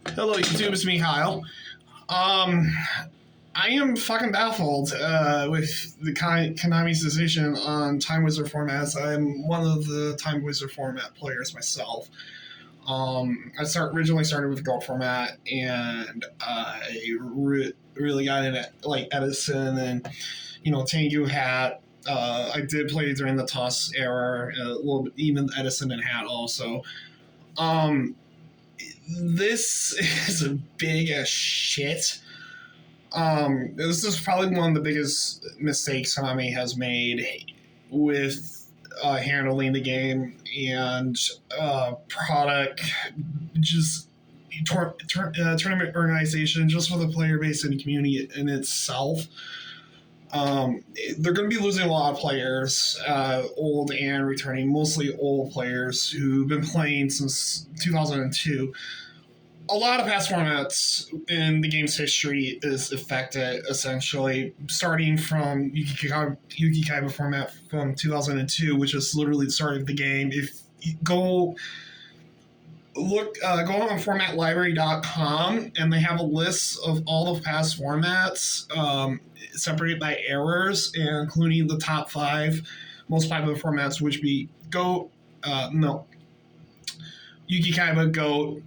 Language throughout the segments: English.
Hello, YouTube. It's me, Kyle. Um, I am fucking baffled with the Konami's decision on Time Wizard formats. I'm one of the Time Wizard format players myself. Originally started with the Gold format, and I really got into like Edison and Tengu Hat. I did play during the Toss era, a little bit, even Edison and Hat also. Um, this is a big as shit. This is probably one of the biggest mistakes Konami has made with handling the game and product, just tournament organization, just for the player base and the community in itself. They're going to be losing a lot of players, old and returning, mostly old players who've been playing since 2002. A lot of past formats in the game's history is affected, essentially, starting from Yuki Kaiba format from 2002, which is literally the start of the game. If you go on formatlibrary.com, and they have a list of all the past formats, separated by errors, including the top 5 most popular formats, which be Yuki Kaiba, Goat,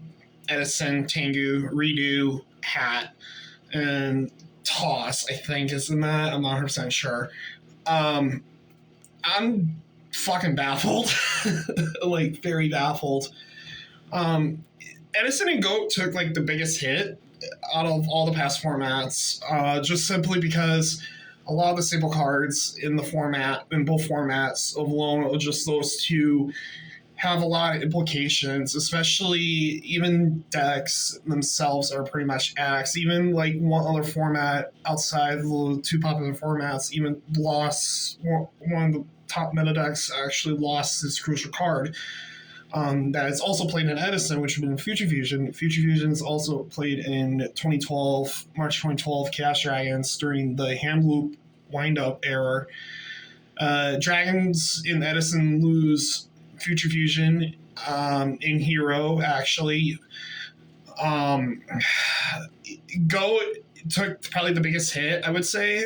Edison, Tengu, Redo, Hat, and Toss, I think, is in that. I'm not 100% sure. I'm fucking baffled. Like, very baffled. Edison and Goat took, like, the biggest hit out of all the past formats, just simply because a lot of the staple cards in both formats, alone, just those two, have a lot of implications, especially even decks themselves are pretty much axed. Even like one other format outside the two popular formats even lost one of the top meta decks, actually lost this crucial card. That is also played in Edison, which would be in Future Fusion. Future Fusion is also played in March 2012 Chaos Dragons during the hand loop wind-up era. Dragons in Edison lose Future Fusion in Hero, actually. Go took probably the biggest hit, I would say,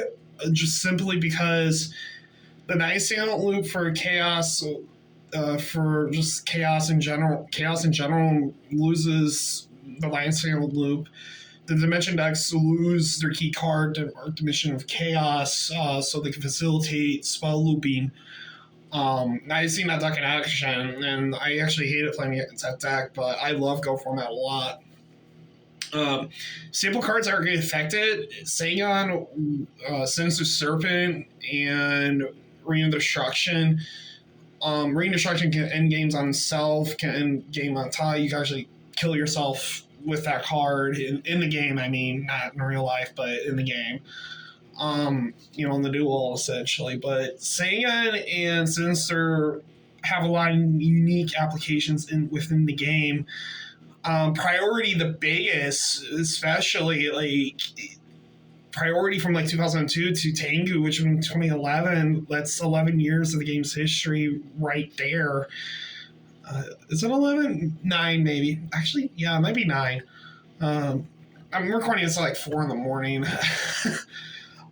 just simply because the Nice loop for Chaos, for just Chaos in general, loses the Lion loop. The Dimension decks lose their key card, Dimension of Chaos, so they can facilitate spell looping. I've seen that deck in action, and I actually hated playing against that deck, but I love Go format a lot. Staple cards are getting affected. Saigon, Sinister Serpent, and Ring of Destruction. Ring of Destruction can end games on itself, can end game on tie. You can actually kill yourself with that card in the game, I mean, not in real life, but in the game. In the duel, essentially. But Saiyan and Sinister have a lot of unique applications within the game. Priority, the biggest, especially, like, priority from, like, 2002 to Tengu, which was in 2011, that's 11 years of the game's history right there. Is it 11? 9, maybe. Actually, yeah, it might be 9. I'm recording this at, like, 4 in the morning.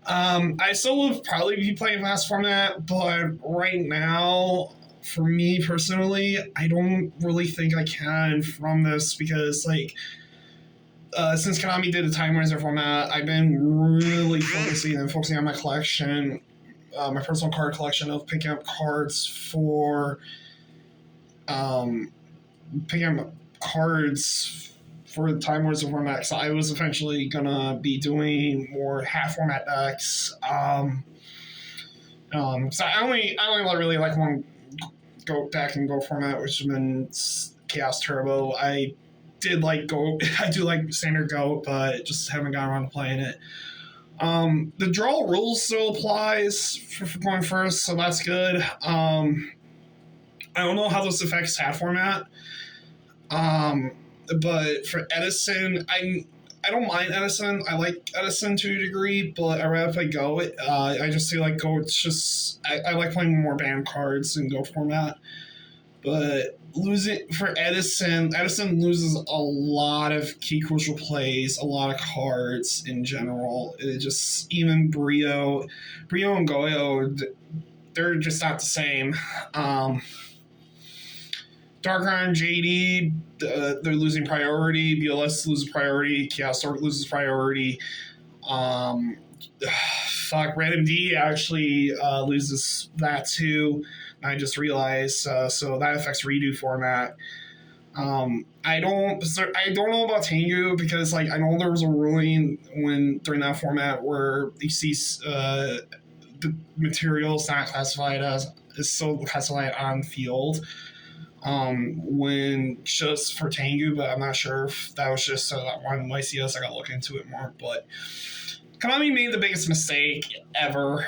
I still would probably be playing fast format, but right now, for me personally, I don't really think I can from this because, like, since Konami did a Time Wizard format, I've been really focusing on my collection, my personal card collection of picking up cards for the Time Wizard format. So I was eventually gonna be doing more half format decks. So I only really like one Go deck and Go format, which has been Chaos Turbo. I did like Go. I do like standard Go, but just haven't gotten around to playing it. The draw rules still applies for going first, so that's good. I don't know how this affects hat format. But for Edison, I don't mind Edison. I like Edison to a degree, but I'd rather play Go. I just feel like Go, it's just... I like playing more banned cards in Go format. But losing for Edison loses a lot of key crucial plays, a lot of cards in general. It just even Brio and Goyo, they're just not the same. Darkrai and JD, they're losing priority. BLS loses priority. Chaos Orc loses priority. Random D actually loses that too. I just realized, so that affects redo format. I don't know about Tengu because like I know there was a ruling during that format where you see the materials not classified as is still classified on field. When just for Tengu, but I'm not sure if that was just so that one YCS. I gotta look into it more, but Konami made the biggest mistake ever.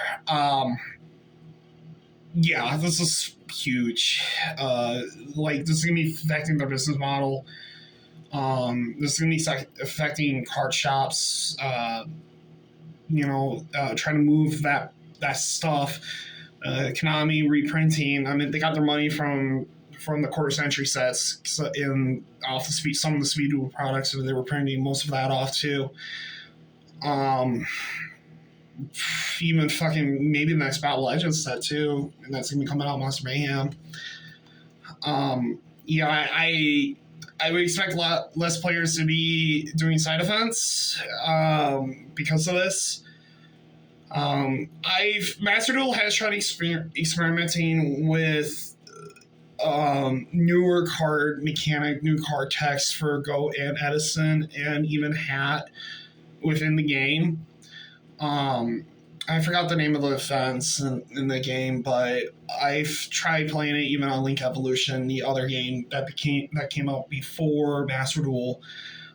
Yeah, this is huge. This is gonna be affecting their business model. This is gonna be affecting card shops. Trying to move that stuff. Konami reprinting. I mean, they got their money from the quarter century sets off the speed. Some of the speed duel products, so they were printing most of that off too. Even fucking maybe the next Battle Legends set too, and that's gonna be coming out Monster Mayhem. I would expect a lot less players to be doing side events because of this. Master Duel has tried experimenting with newer card mechanic, new card text for Go and Edison, and even Hat within the game. I forgot the name of the defense in the game, but I've tried playing it even on Link Evolution, the other game that came out before Master Duel.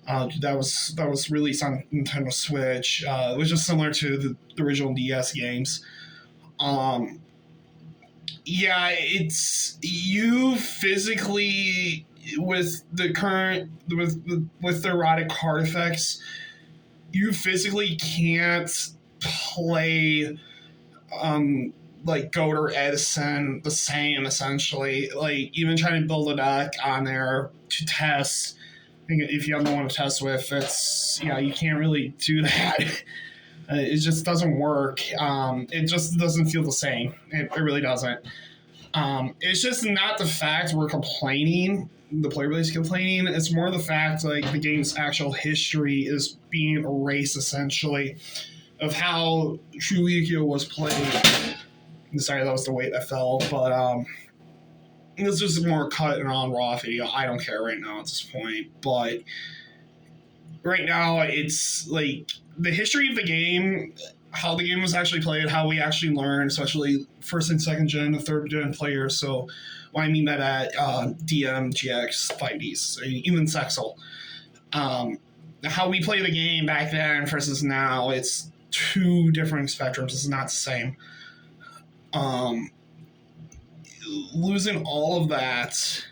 That was released on Nintendo Switch. It was just similar to the original DS games. It's you physically with the erotic card effects. You physically can't play Goat or Edison the same, essentially. Like, even trying to build a deck on there to test, if you have no one to test with, you can't really do that. It just doesn't work. It just doesn't feel the same. It really doesn't. It's just not the fact we're complaining, the player base complaining. It's more the fact like the game's actual history is being erased, essentially, of how True Yu-Gi-Oh was played. Sorry, that was the weight that fell, but this is more cut and on raw video. I don't care right now at this point, but right now it's like the history of the game, how the game was actually played, how we actually learned, especially first and second gen, and third gen players. So what I mean by that, DM, GX, 5Ds, even Sexel. How we play the game back then versus now, it's two different spectrums. It's not the same. Losing all of that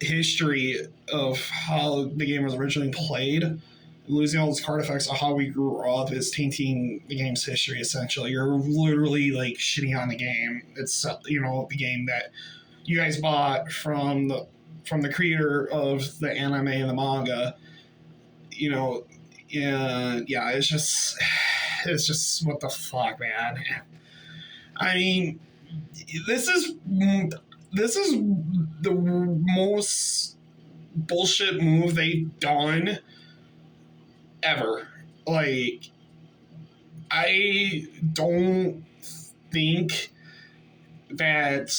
history of how the game was originally played, losing all those card effects of how we grew up is tainting the game's history, essentially. You're literally like shitting on the game. It's the game that you guys bought from the creator of the anime and the manga. And yeah, it's just what the fuck, man. I mean, this is the most bullshit move they've done ever. Like, I don't think that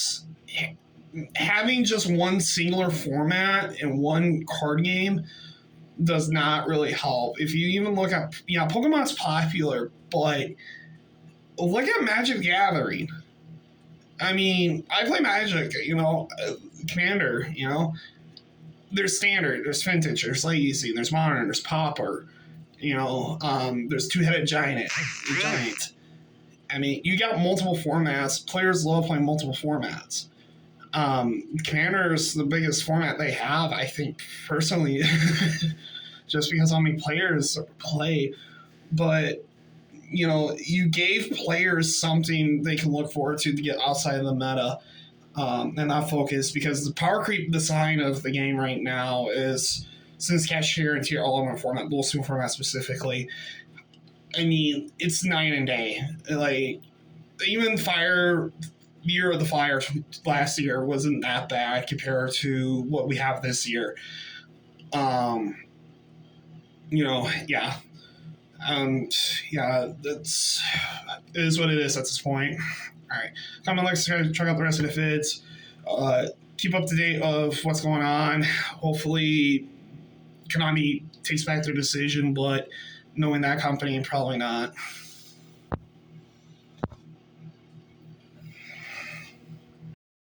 having just one singular format and one card game does not really help. If you even look at, Pokemon's popular, but look at Magic the Gathering. I mean, I play Magic, Commander, there's Standard, there's Vintage, there's Legacy, there's Modern, there's Pauper, there's Two-Headed Giant. I mean, you got multiple formats. Players love playing multiple formats. Commander is the biggest format they have, I think, personally, just because how many players play. But, you gave players something they can look forward to get outside of the meta. and not focus, because the power creep design of the game right now is, since cashier and tier element format, dual swing format specifically, I mean, it's night and day. Like, even Year of the Fire last year wasn't that bad compared to what we have this year. Um, yeah. Yeah, that's it is what it is at this point. All right, comment, like, subscribe, check out the rest of the vids. Keep up to date of what's going on. Hopefully, Konami takes back their decision, but knowing that company, probably not.